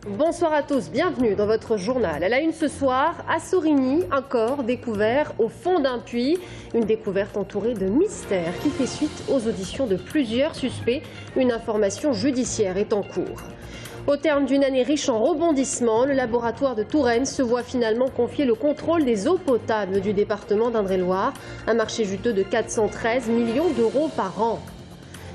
Bonsoir à tous, bienvenue dans votre journal. À la une ce soir, à Sorigny, un corps découvert au fond d'un puits. Une découverte entourée de mystères qui fait suite aux auditions de plusieurs suspects. Une information judiciaire est en cours. Au terme d'une année riche en rebondissements, le laboratoire de Touraine se voit finalement confier le contrôle des eaux potables du département d'Indre-et-Loire. Un marché juteux de 413 millions d'euros par an.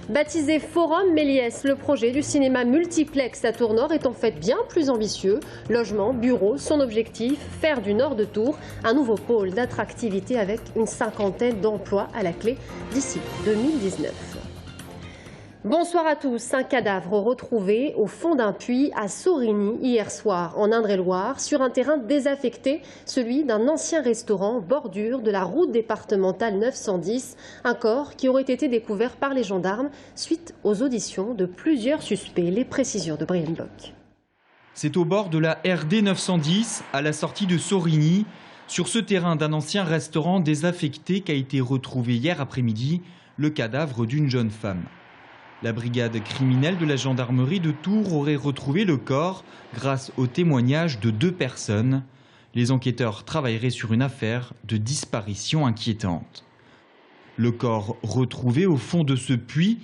Baptisé Forum Méliès, le projet du cinéma multiplex à Tours-Nord est en fait bien plus ambitieux. Logement, bureaux, son objectif, faire du nord de Tours un nouveau pôle d'attractivité avec une cinquantaine d'emplois à la clé d'ici 2019. Bonsoir à tous. Un cadavre retrouvé au fond d'un puits à Sorigny hier soir en Indre-et-Loire sur un terrain désaffecté, celui d'un ancien restaurant bordure de la route départementale 910. Un corps qui aurait été découvert par les gendarmes suite aux auditions de plusieurs suspects. Les précisions de Brian Bock. C'est au bord de la RD 910 à la sortie de Sorigny, sur ce terrain d'un ancien restaurant désaffecté qu'a été retrouvé hier après-midi le cadavre d'une jeune femme. La brigade criminelle de la gendarmerie de Tours aurait retrouvé le corps grâce au témoignage de 2 personnes. Les enquêteurs travailleraient sur une affaire de disparition inquiétante. Le corps retrouvé au fond de ce puits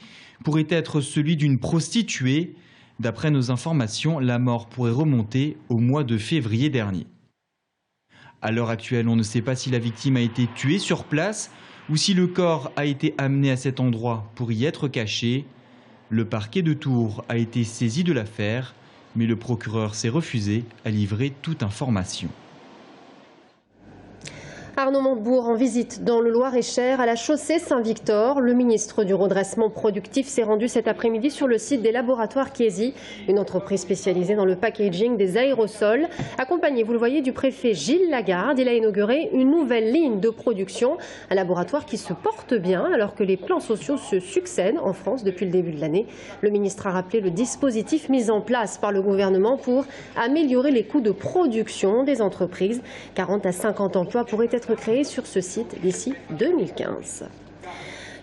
pourrait être celui d'une prostituée. D'après nos informations, la mort pourrait remonter au mois de février dernier. À l'heure actuelle, on ne sait pas si la victime a été tuée sur place ou si le corps a été amené à cet endroit pour y être caché. Le parquet de Tours a été saisi de l'affaire, mais le procureur s'est refusé à livrer toute information. Arnaud Montebourg en visite dans le Loir-et-Cher à la chaussée Saint-Victor. Le ministre du redressement productif s'est rendu cet après-midi sur le site des laboratoires Chiesi, une entreprise spécialisée dans le packaging des aérosols. Accompagné, vous le voyez, du préfet Gilles Lagarde, il a inauguré une nouvelle ligne de production. Un laboratoire qui se porte bien alors que les plans sociaux se succèdent en France depuis le début de l'année. Le ministre a rappelé le dispositif mis en place par le gouvernement pour améliorer les coûts de production des entreprises. 40 à 50 emplois pourraient être créés sur ce site d'ici 2015.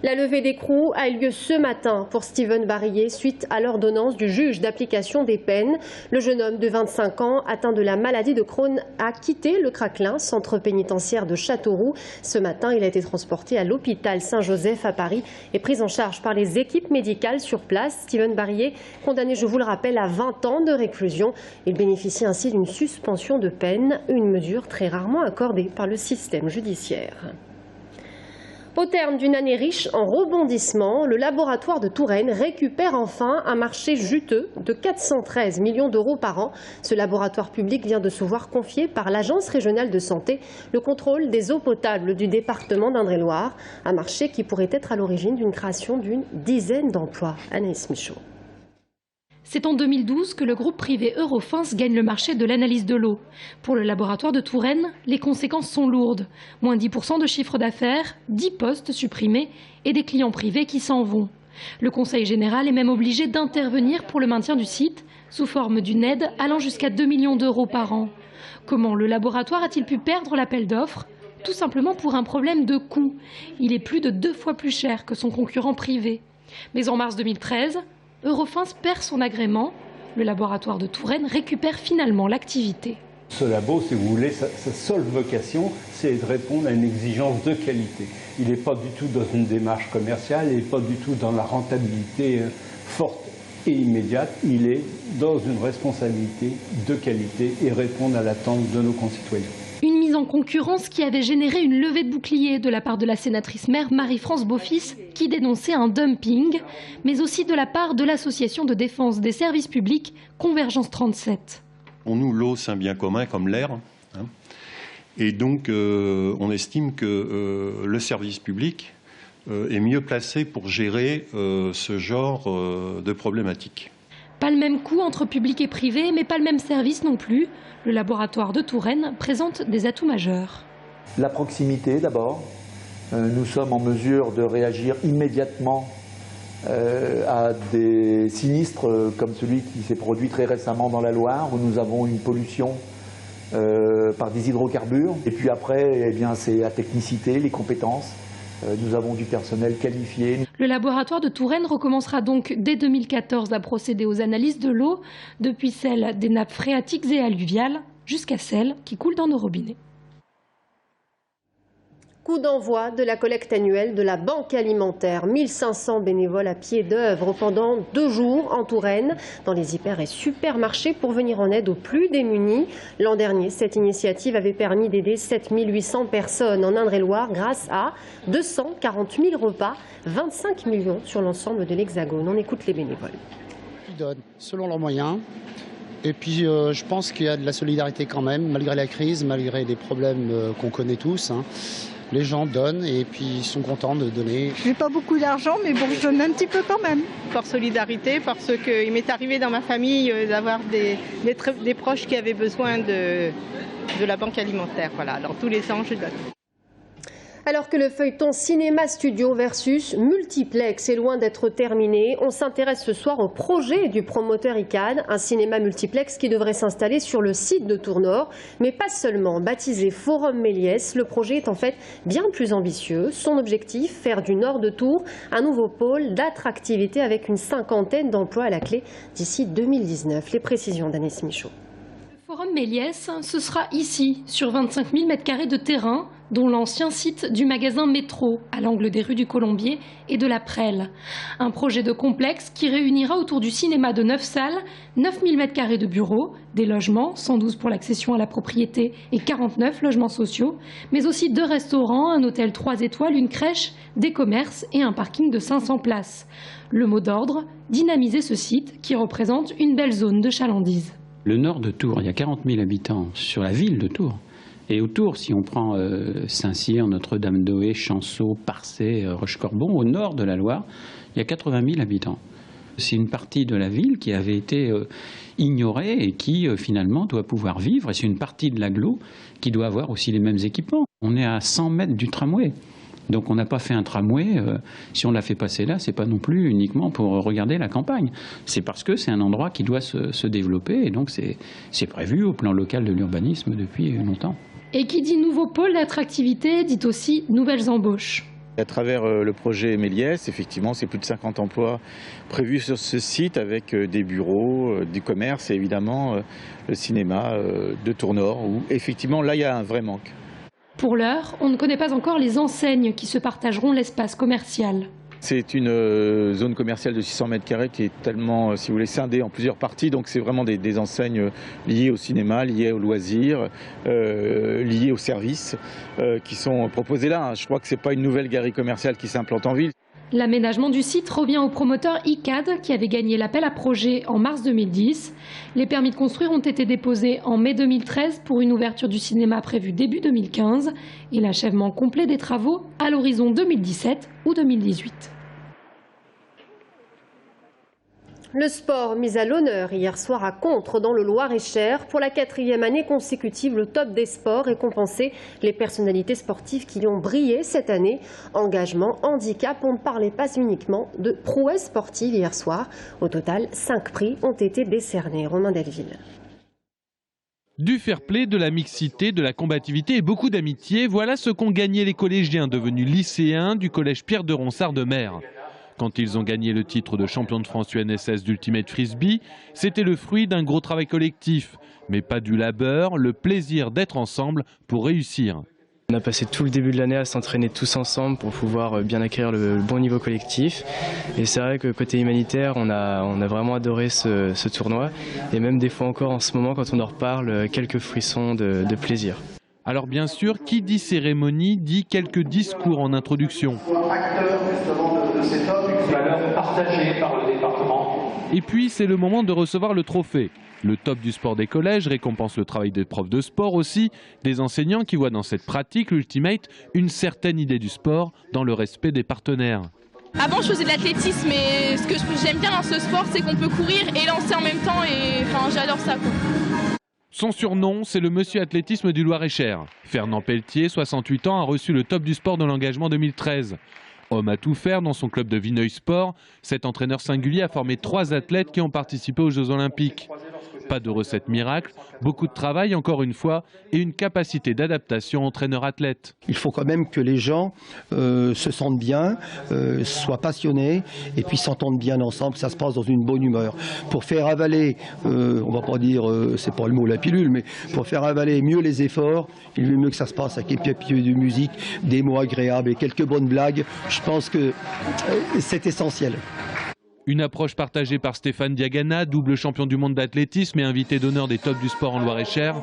La levée d'écrou a eu lieu ce matin pour Steven Barillet suite à l'ordonnance du juge d'application des peines. Le jeune homme de 25 ans atteint de la maladie de Crohn a quitté le Craquelin, centre pénitentiaire de Châteauroux. Ce matin, il a été transporté à l'hôpital Saint-Joseph à Paris et pris en charge par les équipes médicales sur place. Steven Barillet, condamné, je vous le rappelle, à 20 ans de réclusion. Il bénéficie ainsi d'une suspension de peine, une mesure très rarement accordée par le système judiciaire. Au terme d'une année riche en rebondissements, le laboratoire de Touraine récupère enfin un marché juteux de 413 millions d'euros par an. Ce laboratoire public vient de se voir confier par l'Agence régionale de santé le contrôle des eaux potables du département d'Indre-et-Loire. Un marché qui pourrait être à l'origine d'une création d'une dizaine d'emplois. Anaïs Michaud. C'est en 2012 que le groupe privé Eurofins gagne le marché de l'analyse de l'eau. Pour le laboratoire de Touraine, les conséquences sont lourdes. Moins 10% de chiffre d'affaires, 10 postes supprimés et des clients privés qui s'en vont. Le Conseil général est même obligé d'intervenir pour le maintien du site, sous forme d'une aide allant jusqu'à 2 millions d'euros par an. Comment le laboratoire a-t-il pu perdre l'appel d'offres ? Tout simplement pour un problème de coût. Il est plus de 2 fois plus cher que son concurrent privé. Mais en mars 2013, Eurofins perd son agrément. Le laboratoire de Touraine récupère finalement l'activité. Ce labo, si vous voulez, sa seule vocation, c'est de répondre à une exigence de qualité. Il n'est pas du tout dans une démarche commerciale, il n'est pas du tout dans la rentabilité forte et immédiate. Il est dans une responsabilité de qualité et répondre à l'attente de nos concitoyens. Une mise en concurrence qui avait généré une levée de bouclier de la part de la sénatrice maire Marie-France Beaufils qui dénonçait un dumping, mais aussi de la part de l'association de défense des services publics Convergence 37. Pour nous, l'eau, c'est un bien commun comme l'air. Et donc, on estime que le service public est mieux placé pour gérer ce genre de problématiques. Pas le même coût entre public et privé, mais pas le même service non plus. Le laboratoire de Touraine présente des atouts majeurs. La proximité d'abord. Nous sommes en mesure de réagir immédiatement à des sinistres comme celui qui s'est produit très récemment dans la Loire, où nous avons une pollution par des hydrocarbures. Et puis après, eh bien, c'est la technicité, les compétences, Nous avons du personnel qualifié. Le laboratoire de Touraine recommencera donc dès 2014 à procéder aux analyses de l'eau, depuis celle des nappes phréatiques et alluviales jusqu'à celle qui coule dans nos robinets. Coup d'envoi de la collecte annuelle de la Banque alimentaire. 1500 bénévoles à pied d'œuvre pendant 2 jours en Touraine, dans les hyper et supermarchés pour venir en aide aux plus démunis. L'an dernier, cette initiative avait permis d'aider 7800 personnes en Indre-et-Loire grâce à 240 000 repas, 25 millions sur l'ensemble de l'Hexagone. On écoute les bénévoles. Ils donnent selon leurs moyens. Et puis je pense qu'il y a de la solidarité quand même, malgré la crise, malgré les problèmes qu'on connaît tous. Les gens donnent et puis ils sont contents de donner. Je n'ai pas beaucoup d'argent, mais bon, je donne un petit peu quand même. Par solidarité, parce qu'il m'est arrivé dans ma famille d'avoir des proches qui avaient besoin de la banque alimentaire. Voilà, alors tous les ans, je donne. Alors que le feuilleton cinéma studio versus multiplex est loin d'être terminé, on s'intéresse ce soir au projet du promoteur ICAD, un cinéma multiplex qui devrait s'installer sur le site de Tournord. Mais pas seulement. Baptisé Forum Méliès, le projet est en fait bien plus ambitieux. Son objectif, faire du nord de Tours un nouveau pôle d'attractivité avec une 50aine d'emplois à la clé d'ici 2019. Les précisions d'Agnès Michaud. Le Forum Méliès, ce sera ici, sur 25 000 m² de terrain, dont l'ancien site du magasin Métro, à l'angle des rues du Colombier et de la Prelle. Un projet de complexe qui réunira autour du cinéma de 9 salles, 9 000 m² de bureaux, des logements, 112 pour l'accession à la propriété et 49 logements sociaux, mais aussi 2 restaurants, un hôtel 3 étoiles, une crèche, des commerces et un parking de 500 places. Le mot d'ordre, dynamiser ce site qui représente une belle zone de chalandise. Le nord de Tours, il y a 40 000 habitants sur la ville de Tours. Et autour, si on prend Saint-Cyr, Notre-Dame-d'Oé, Chanceau, Parcé, Rochecorbon, au nord de la Loire, il y a 80 000 habitants. C'est une partie de la ville qui avait été ignorée et qui finalement doit pouvoir vivre. Et c'est une partie de l'agglo qui doit avoir aussi les mêmes équipements. On est à 100 mètres du tramway. Donc on n'a pas fait un tramway, si on l'a fait passer là, c'est pas non plus uniquement pour regarder la campagne. C'est parce que c'est un endroit qui doit se développer et donc c'est prévu au plan local de l'urbanisme depuis longtemps. Et qui dit nouveau pôle d'attractivité dit aussi nouvelles embauches. À travers le projet Méliès, effectivement, c'est plus de 50 emplois prévus sur ce site avec des bureaux, du commerce et évidemment le cinéma de Tournord où effectivement là il y a un vrai manque. Pour l'heure, on ne connaît pas encore les enseignes qui se partageront l'espace commercial. C'est une zone commerciale de 600 m² qui est tellement, si vous voulez, scindée en plusieurs parties. Donc c'est vraiment des enseignes liées au cinéma, liées aux loisirs, liées aux services qui sont proposées là. Je crois que ce n'est pas une nouvelle galerie commerciale qui s'implante en ville. L'aménagement du site revient au promoteur ICAD qui avait gagné l'appel à projet en mars 2010. Les permis de construire ont été déposés en mai 2013 pour une ouverture du cinéma prévue début 2015 et l'achèvement complet des travaux à l'horizon 2017 ou 2018. Le sport mis à l'honneur hier soir à Contres dans le Loir-et-Cher. Pour la 4e année consécutive, le top des sports récompensé les personnalités sportives qui ont brillé cette année. Engagement, handicap, on ne parlait pas uniquement de prouesse sportive hier soir. Au total, 5 prix ont été décernés. Romain Delville. Du fair-play, de la mixité, de la combativité et beaucoup d'amitié, voilà ce qu'ont gagné les collégiens devenus lycéens du collège Pierre de Ronsard de Mer. Quand ils ont gagné le titre de champion de France UNSS d'Ultimate Frisbee, c'était le fruit d'un gros travail collectif, mais pas du labeur, le plaisir d'être ensemble pour réussir. On a passé tout le début de l'année à s'entraîner tous ensemble pour pouvoir bien acquérir le bon niveau collectif. Et c'est vrai que côté humanitaire, on a vraiment adoré ce tournoi. Et même des fois encore en ce moment, quand on en reparle, quelques frissons de plaisir. Alors bien sûr, qui dit cérémonie dit quelques discours en introduction. Et puis c'est le moment de recevoir le trophée. Le top du sport des collèges récompense le travail des profs de sport aussi, des enseignants qui voient dans cette pratique, l'Ultimate, une certaine idée du sport dans le respect des partenaires. Avant je faisais de l'athlétisme et ce que j'aime bien dans ce sport c'est qu'on peut courir et lancer en même temps et enfin j'adore ça quoi. Son surnom, c'est le monsieur athlétisme du Loir-et-Cher. Fernand Pelletier, 68 ans, a reçu le top du sport de l'engagement 2013. Homme à tout faire dans son club de Vineuil Sport, cet entraîneur singulier a formé 3 athlètes qui ont participé aux Jeux Olympiques. Pas de recette miracle, beaucoup de travail encore une fois et une capacité d'adaptation entraîneur-athlète. Il faut quand même que les gens se sentent bien, soient passionnés et puis s'entendent bien ensemble, que ça se passe dans une bonne humeur. Pour faire avaler, on va pas dire, c'est pas le mot la pilule, mais pour faire avaler mieux les efforts, il vaut mieux que ça se passe avec un peu de musique, des mots agréables et quelques bonnes blagues. Je pense que c'est essentiel. Une approche partagée par Stéphane Diagana, double champion du monde d'athlétisme et invité d'honneur des tops du sport en Loir-et-Cher.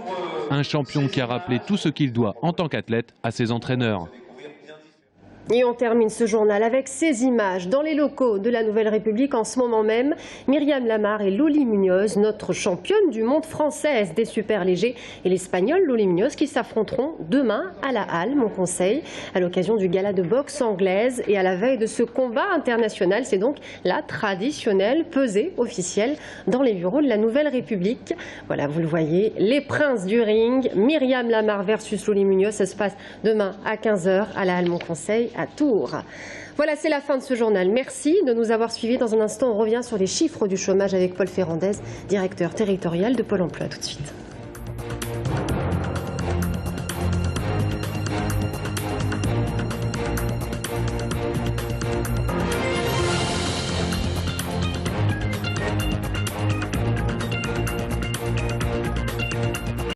Un champion qui a rappelé tout ce qu'il doit en tant qu'athlète à ses entraîneurs. Et on termine ce journal avec ces images dans les locaux de la Nouvelle République en ce moment même. Myriam Lamar et Loli Muñoz, notre championne du monde française des super légers, et l'Espagnole Loli Muñoz qui s'affronteront demain à la Halle, mon conseil, à l'occasion du gala de boxe anglaise. Et à la veille de ce combat international, c'est donc la traditionnelle pesée officielle dans les bureaux de la Nouvelle République. Voilà, vous le voyez, les princes du ring, Myriam Lamar versus Loli Muñoz, ça se passe demain à 15 h à la Halle, mon conseil, à Tours. Voilà, c'est la fin de ce journal. Merci de nous avoir suivis. Dans un instant, on revient sur les chiffres du chômage avec Paul Ferrandez, directeur territorial de Pôle emploi. À tout de suite.